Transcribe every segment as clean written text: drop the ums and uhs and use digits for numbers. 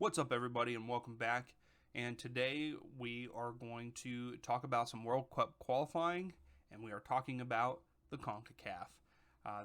What's up, everybody, and welcome back. And today we are going to talk about some World Cup qualifying, and we are talking about the CONCACAF.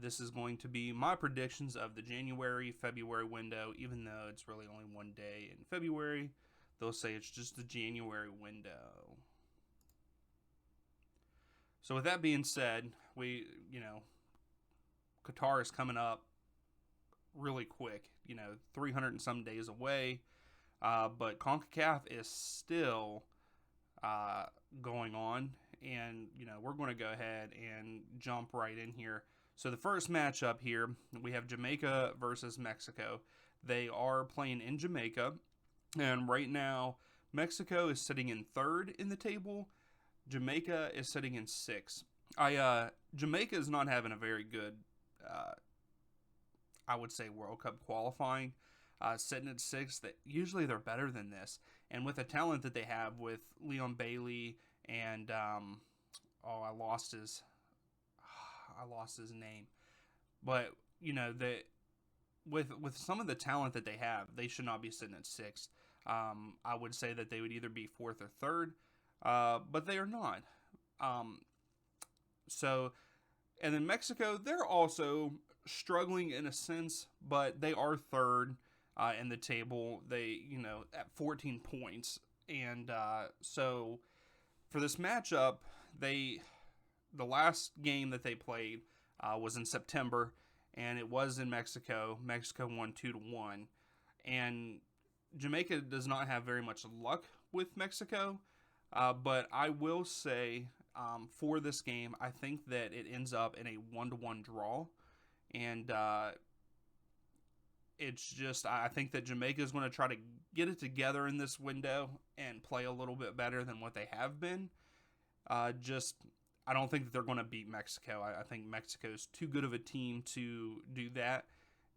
This is going to be my predictions of the January-February window, even though it's really only one day in February. They'll say it's just the January window. So with that being said, Qatar is coming up really quick, 300 and some days away. But CONCACAF is still uh, going on, and we're going to go ahead and jump right in here. So the first matchup here, we have Jamaica versus Mexico. They are playing in Jamaica, and right now Mexico is sitting in third in the table. Jamaica is sitting in sixth. Jamaica is not having a very good, uh, I would say, World Cup qualifying. Sitting at sixth, that usually they're better than this. And with the talent that they have with Leon Bailey and I lost his name, but with some of the talent that they have, they should not be sitting at sixth. I would say that they would either be fourth or third, but they are not. Um, so, and then Mexico, they're also struggling in a sense, but they are third in the table. They, at 14 points. And so for this matchup, the last game that they played was in September, and it was in Mexico. Mexico won 2-1. And Jamaica does not have very much luck with Mexico, but I will say for this game, I think that it ends up in a 1-1 draw. And it's just, I think that Jamaica is going to try to get it together in this window and play a little bit better than what they have been. I don't think that they're going to beat Mexico. I think Mexico is too good of a team to do that.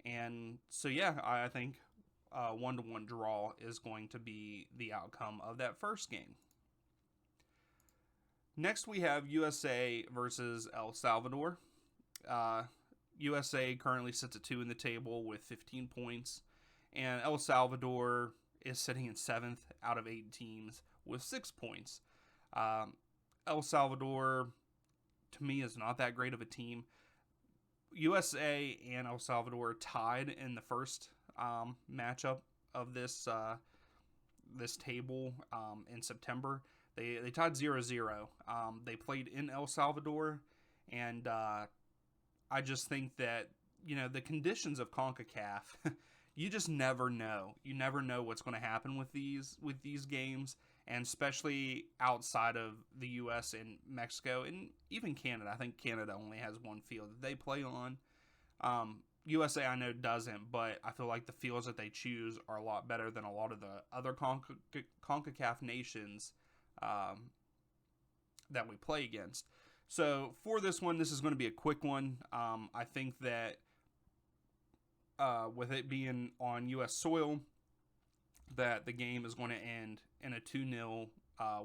And so, yeah, I think 1-1 draw is going to be the outcome of that first game. Next, we have USA versus El Salvador. USA currently sits at 2 in the table with 15 points, and El Salvador is sitting in 7th out of 8 teams with 6 points. El Salvador, to me, is not that great of a team. USA and El Salvador tied in the first matchup of this table in September. They tied 0-0. They played in El Salvador, and I just think that, the conditions of CONCACAF, you just never know. You never know what's going to happen with these games, and especially outside of the U.S. and Mexico and even Canada. I think Canada only has one field that they play on. USA, I know, doesn't, but I feel like the fields that they choose are a lot better than a lot of the other CONCACAF nations that we play against. So for this one, this is going to be a quick one. I think that with it being on U.S. soil, that the game is going to end in a 2-0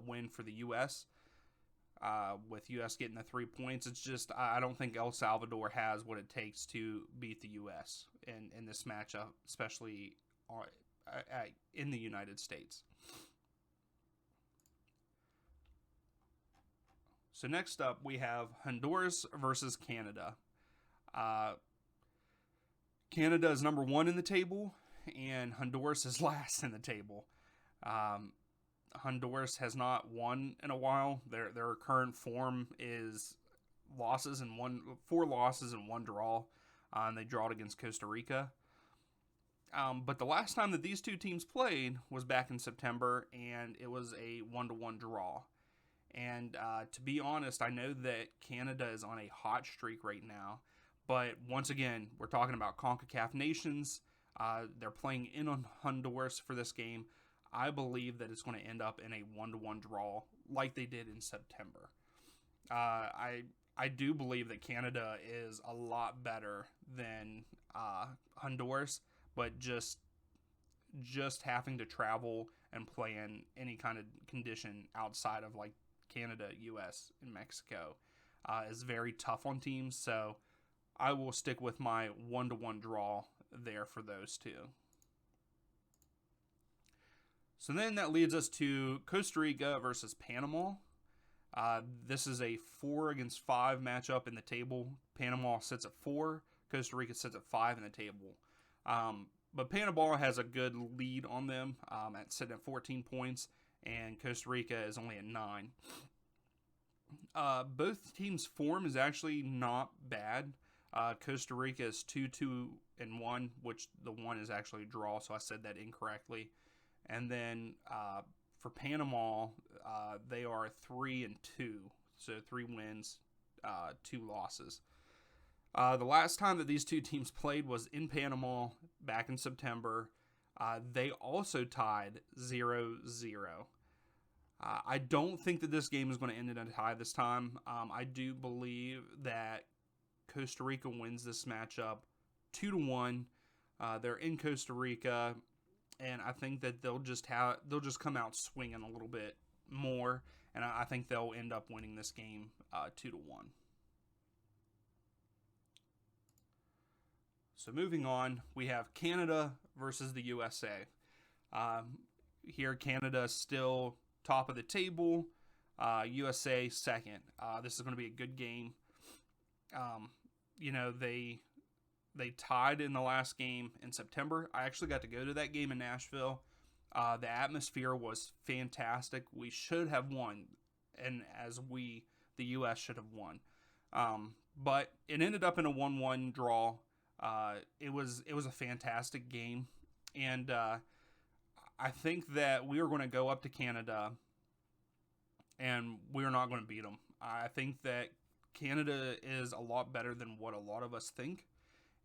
win for the U.S. With U.S. getting the 3 points. It's just, I don't think El Salvador has what it takes to beat the U.S. in this matchup, especially in the United States. So next up, we have Honduras versus Canada. Canada is number 1 in the table, and Honduras is last in the table. Honduras has not won in a while. Their current form is 4 losses and 1 draw, and they drawed against Costa Rica. But the last time that these two teams played was back in September, and it was a 1-1 draw. And to be honest, I know that Canada is on a hot streak right now. But once again, we're talking about CONCACAF nations. They're playing in on Honduras for this game. I believe that it's going to end up in a 1-1 draw like they did in September. I do believe that Canada is a lot better than Honduras, but just having to travel and play in any kind of condition outside of like Canada, US, and Mexico is very tough on teams. So I will stick with my 1-1 draw there for those two. So then that leads us to Costa Rica versus Panama. This is a 4-against-5 matchup in the table. Panama sits at 4. Costa Rica sits at 5 in the table. But Panama has a good lead on them, sitting at 14 points, and Costa Rica is only at 9. Both teams' form is actually not bad. Costa Rica is 2-2-1, which the 1 is actually a draw, so I said that incorrectly. And then for Panama, they are 3-2, so 3 wins, 2 losses. The last time that these two teams played was in Panama back in September. They also tied 0-0. I don't think that this game is going to end in a tie this time. I do believe that Costa Rica wins this matchup 2-1. They're in Costa Rica, and I think that they'll just come out swinging a little bit more, and I think they'll end up winning this game 2-1. So moving on, we have Canada versus the USA. Here, Canada is still top of the table. USA second. This is going to be a good game. They tied in the last game in September. I actually got to go to that game in Nashville. The atmosphere was fantastic. We should have won, and the U.S. should have won. But it ended up in a 1-1 draw. It was a fantastic game, and I think that we are going to go up to Canada, and we're not going to beat them. I think that Canada is a lot better than what a lot of us think,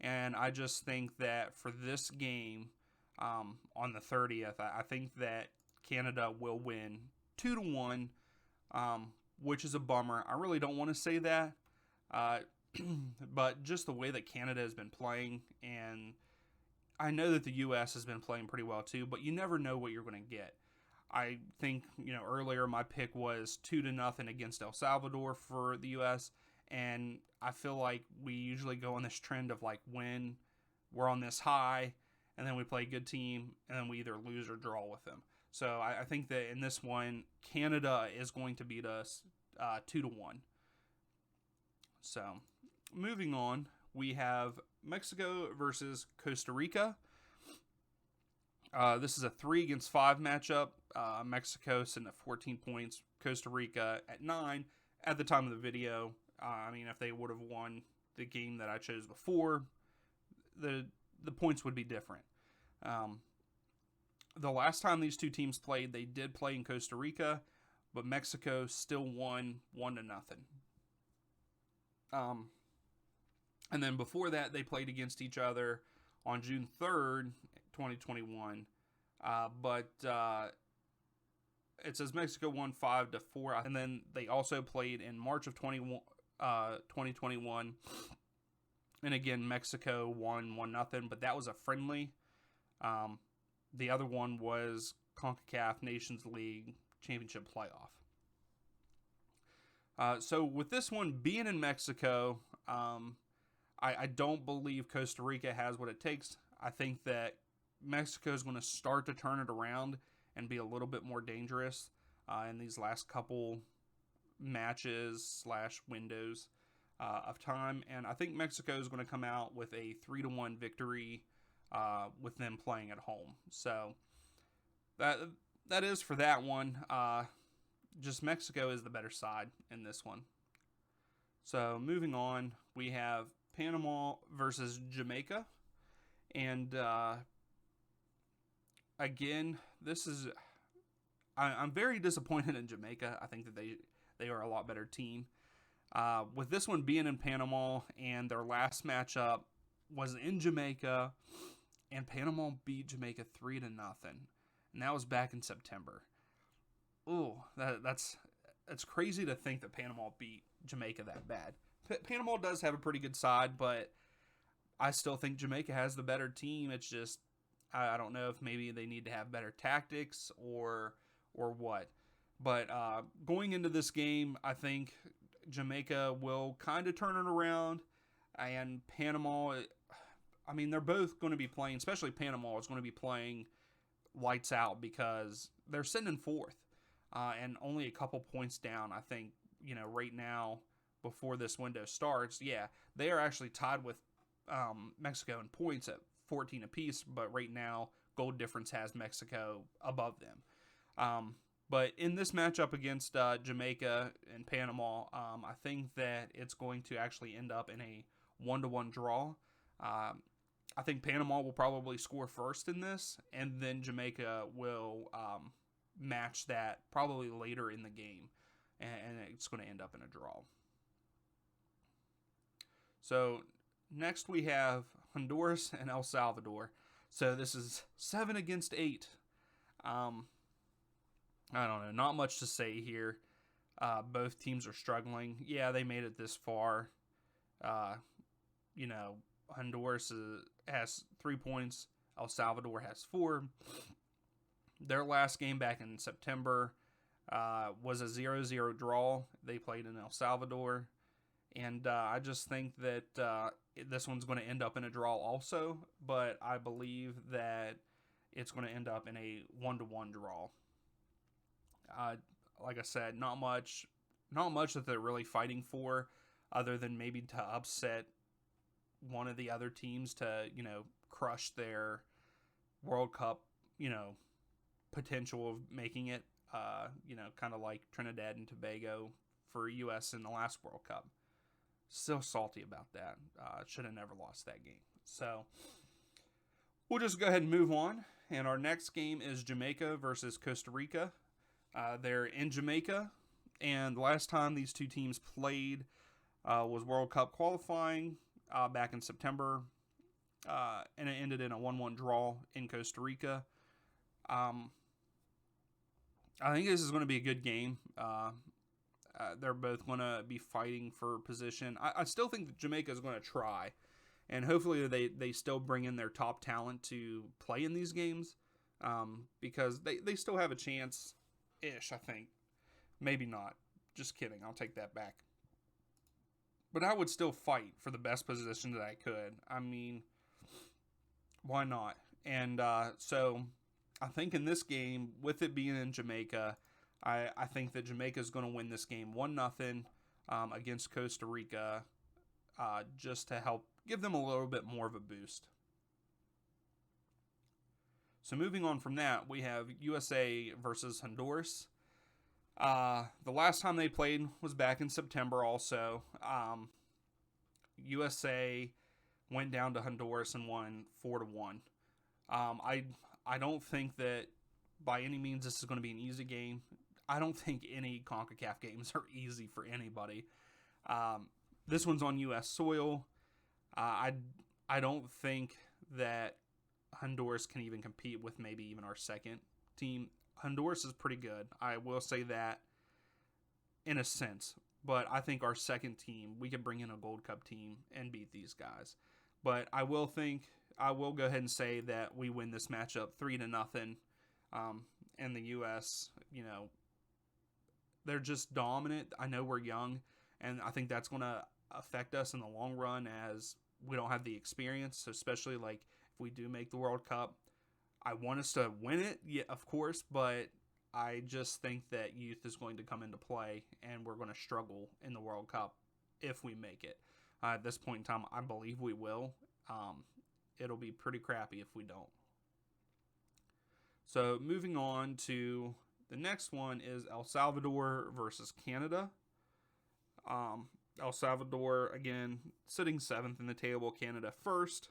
and I just think that for this game on the 30th, I think that Canada will win 2-1, which is a bummer. I really don't want to say that, but just the way that Canada has been playing, and I know that the U.S. has been playing pretty well too, but you never know what you're going to get. I think, earlier my pick was 2-0 against El Salvador for the U.S., and I feel like we usually go on this trend of like when we're on this high, and then we play a good team, and then we either lose or draw with them. So I think that in this one, Canada is going to beat us 2-1. So moving on, we have Mexico versus Costa Rica. This is a 3-against-5 matchup. Mexico sitting at 14 points, Costa Rica at 9 at the time of the video. If they would have won the game that I chose before, the points would be different. The last time these two teams played, they did play in Costa Rica, but Mexico still won 1-0. And then before that, they played against each other on June 3rd, 2021. But it says Mexico won 5-4. And then they also played in March of 2021. And again, Mexico won 1-0, but that was a friendly. The other one was CONCACAF Nations League Championship Playoff. So with this one being in Mexico, I don't believe Costa Rica has what it takes. I think that Mexico is going to start to turn it around and be a little bit more dangerous in these last couple matches / windows of time. And I think Mexico is going to come out with a 3-1 victory with them playing at home. So that is for that one. Just Mexico is the better side in this one. So moving on, we have Panama versus Jamaica. And again, I'm very disappointed in Jamaica. I think that they are a lot better team. With this one being in Panama, and their last matchup was in Jamaica, and Panama beat Jamaica 3-0, and that was back in September. Ooh, that's crazy to think that Panama beat Jamaica that bad. Panama does have a pretty good side, but I still think Jamaica has the better team. It's just I don't know if maybe they need to have better tactics or what. But going into this game, I think Jamaica will kind of turn it around, and Panama, they're both going to be playing, especially Panama is going to be playing lights out because they're sitting in fourth and only a couple points down. I think, right now before this window starts, yeah, they are actually tied with Mexico in points at 14 apiece, but right now goal difference has Mexico above them. But in this matchup against Jamaica and Panama, I think that it's going to actually end up in a 1-1 draw. I think Panama will probably score first in this, and then Jamaica will match that probably later in the game, and it's going to end up in a draw. So next we have Honduras and El Salvador. So this is 7 against 8. I don't know, not much to say here. Both teams are struggling. Yeah, they made it this far. Honduras has 3 points. El Salvador has 4. Their last game back in September was a 0-0 draw. They played in El Salvador. And I just think that this one's going to end up in a draw also. But I believe that it's going to end up in a 1-1 draw. Like I said, not much that they're really fighting for, other than maybe to upset one of the other teams to, crush their World Cup, potential of making it, kind of like Trinidad and Tobago for U.S. in the last World Cup. Still salty about that. Should have never lost that game. So we'll just go ahead and move on. And our next game is Jamaica versus Costa Rica. They're in Jamaica, and the last time these two teams played was World Cup qualifying back in September, and it ended in a 1-1 draw in Costa Rica. I think this is going to be a good game. They're both going to be fighting for position. I still think that Jamaica is going to try, and hopefully they still bring in their top talent to play in these games, because they still have a chance. I think. Maybe not. Just kidding. I'll take that back. But I would still fight for the best position that I could. I mean, why not? And so I think in this game, with it being in Jamaica, I think that Jamaica is going to win this game 1-0 against Costa Rica, just to help give them a little bit more of a boost. So moving on from that, we have USA versus Honduras. The last time they played was back in September also. USA went down to Honduras and won 4-1. I don't think that by any means this is going to be an easy game. I don't think any CONCACAF games are easy for anybody. This one's on U.S. soil. I don't think that Honduras can even compete with maybe even our second team. Honduras is pretty good. I will say that in a sense. But I think our second team, we could bring in a Gold Cup team and beat these guys. But I will go ahead and say that we win this matchup 3-0. And the U.S., they're just dominant. I know we're young, and I think that's going to affect us in the long run as we don't have the experience, especially like if we do make the World Cup. I want us to win it, yeah, of course, but I just think that youth is going to come into play, and we're going to struggle in the World Cup if we make it. At this point in time, I believe we will. It'll be pretty crappy if we don't. So moving on to the next one is El Salvador versus Canada. El Salvador, again, sitting 7th in the table, Canada first.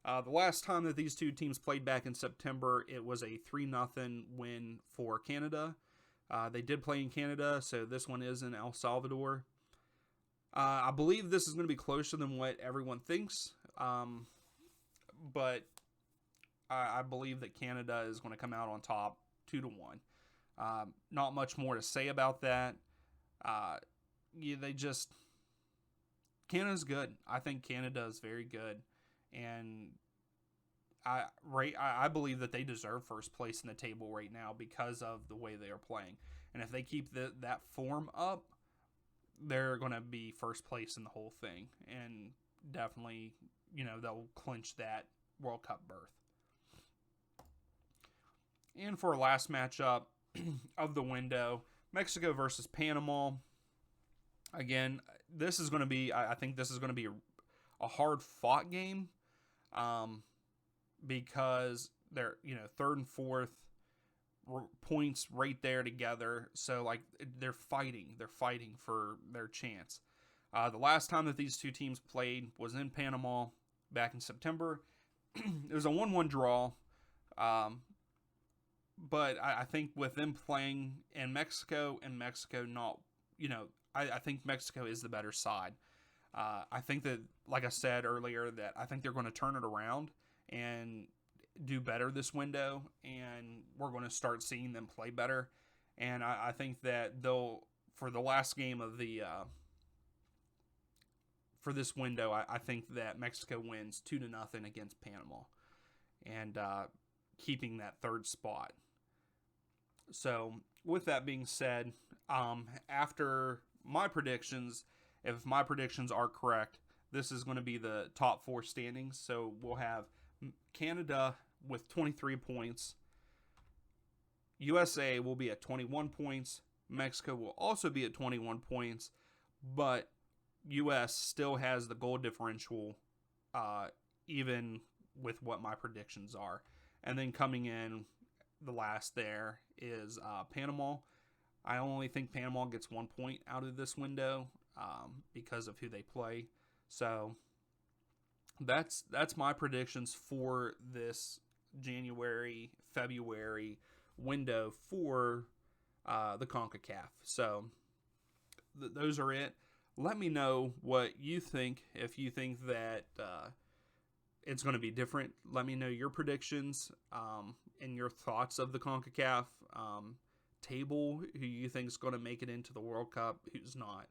The last time that these two teams played back in September, it was a 3-0 win for Canada. They did play in Canada, so this one is in El Salvador. I believe this is going to be closer than what everyone thinks, but I believe that Canada is going to come out on top 2-1. Not much more to say about that. Canada's good. I think Canada is very good. And I believe that they deserve first place in the table right now because of the way they are playing. And if they keep that form up, they're going to be first place in the whole thing. And definitely, they'll clinch that World Cup berth. And for our last matchup of the window, Mexico versus Panama. Again, this is going to be, I think this is going to be a hard fought game, because they're, third and fourth points right there together. So like they're fighting for their chance. The last time that these two teams played was in Panama back in September. It was a 1-1 draw. But I think with them playing in Mexico and Mexico not, I think Mexico is the better side. I think that, like I said earlier, that I think they're going to turn it around and do better this window, and we're going to start seeing them play better. And I think that for the last game of the for this window, I think that Mexico wins 2-0 against Panama, and keeping that third spot. So with that being said, after my predictions, if my predictions are correct, this is going to be the top 4 standings. So we'll have Canada with 23 points. USA will be at 21 points. Mexico will also be at 21 points. But US still has the goal differential, even with what my predictions are. And then coming in the last there is Panama. I only think Panama gets 1 point out of this window because of who they play. So that's my predictions for this January, February window for the CONCACAF. So those are it. Let me know what you think. If you think that it's going to be different, let me know your predictions and your thoughts of the CONCACAF table, who you think is going to make it into the World Cup, who's not.